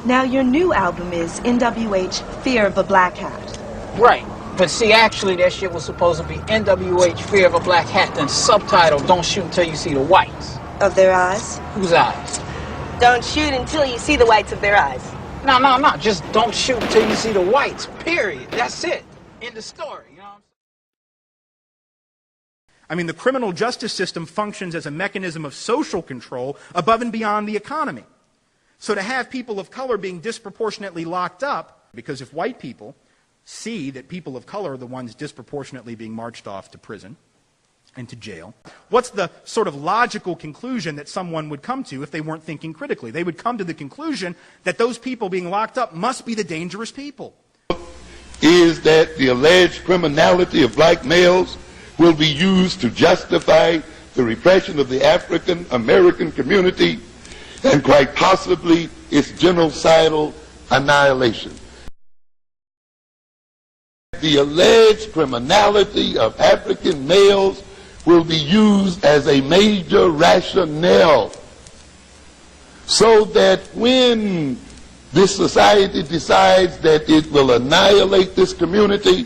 Now, your new album is NWH, Fear of a Black Hat. Right. But see, actually, that shit was supposed to be NWH, Fear of a Black Hat, then subtitle, Don't Shoot Until You See the Whites. Of their eyes? Whose eyes? Don't shoot until you see the whites of their eyes. No. Just don't shoot until you see the whites, period. That's it. End of story, you know what I'm saying? I mean, the criminal justice system functions as a mechanism of social control above and beyond the economy. So to have people of color being disproportionately locked up, because if white people see that people of color are the ones disproportionately being marched off to prison and to jail, what's the sort of logical conclusion that someone would come to if they weren't thinking critically? They would come to the conclusion that those people being locked up must be the dangerous people. Is that the alleged criminality of black males will be used to justify the repression of the African American community and quite possibly its genocidal annihilation. The alleged criminality of African males will be used as a major rationale so that when this society decides that it will annihilate this community,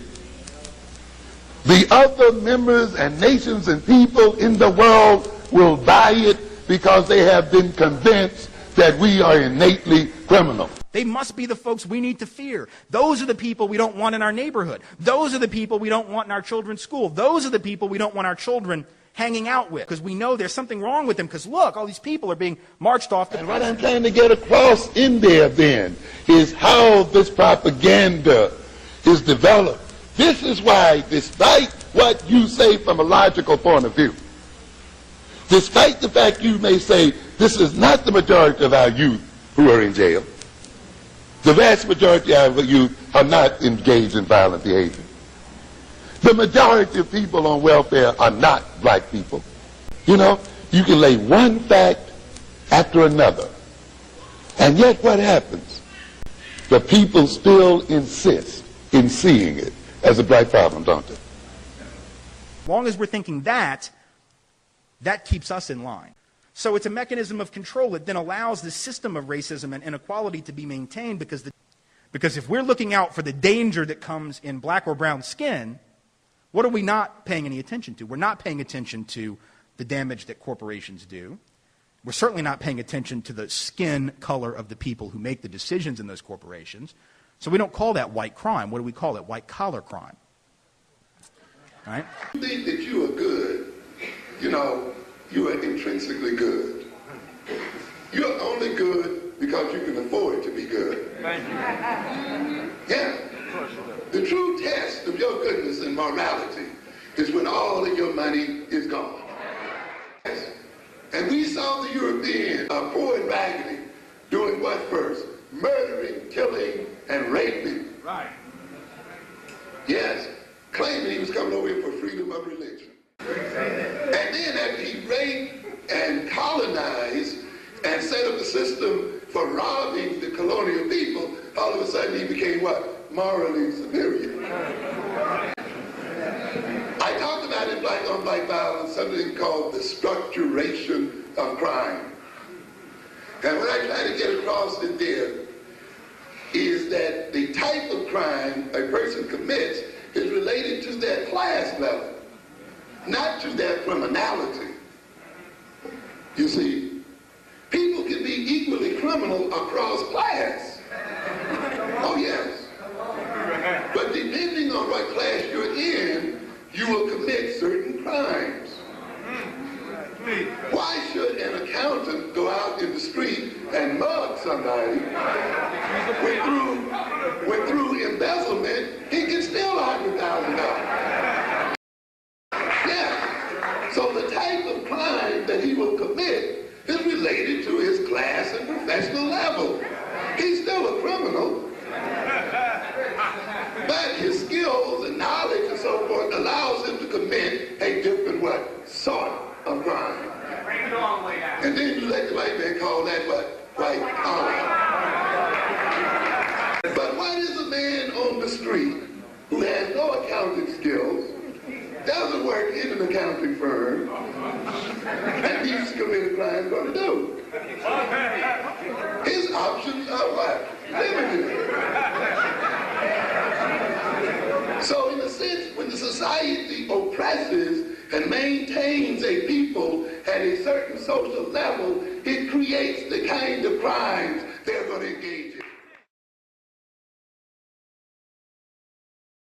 the other members and nations and people in the world will buy it because they have been convinced that we are innately criminal. They must be the folks we need to fear. Those are the people we don't want in our neighborhood. Those are the people we don't want in our children's school. Those are the people we don't want our children hanging out with, because we know there's something wrong with them, because look, all these people are being marched off. And what I'm trying to get across in there then is how this propaganda is developed. This is why, despite what you say from a logical point of view, despite the fact you may say this is not the majority of our youth who are in jail, the vast majority of our youth are not engaged in violent behavior. The majority of people on welfare are not black people. You know, you can lay one fact after another, and yet what happens? The people still insist in seeing it as a black problem, don't they? As long as we're thinking that keeps us in line. So it's a mechanism of control that then allows the system of racism and inequality to be maintained, because if we're looking out for the danger that comes in black or brown skin, what are we not paying any attention to? We're not paying attention to the damage that corporations do. We're certainly not paying attention to the skin color of the people who make the decisions in those corporations. So we don't call that white crime. What do we call it? White collar crime. All right? You think that you are good, you know, you are intrinsically good. You're only good because you can afford to be good. Yeah. The true test of your goodness and morality is when all of your money is gone. And we saw the European, poor and raggedy, doing what first? Murdering, killing, and raping. Right. Yes. Claiming he was coming over here for freedom of religion. And then after he raped and colonized and set up a system for robbing the colonial people, all of a sudden he became what? Morally superior. I talked about in Black on Black Violence something called the structuration of crime. And what I try to get across in there is that the type of crime a person commits is related to their class level, not to their criminality. You see, people can be equally criminal across class. Oh yes. But depending on what class you're in, you will commit certain crimes. Why should an accountant go out in the street and mug somebody when through embezzlement he can steal $100,000? Yeah. So the type of crime that he will commit is related to his class and professional level. He's still a criminal, but his skills and knowledge and so forth allows him to commit a different what? Sort of crime. And then you let the white man call that what? White collar. But what is a man on the street who has no accounting skills, doesn't work in an accounting firm, and needs to commit a crime going to do? His options are what? Limited. So in a sense, when the society oppresses and maintains a people at a certain social level, it creates the kind of crimes they're going to engage in.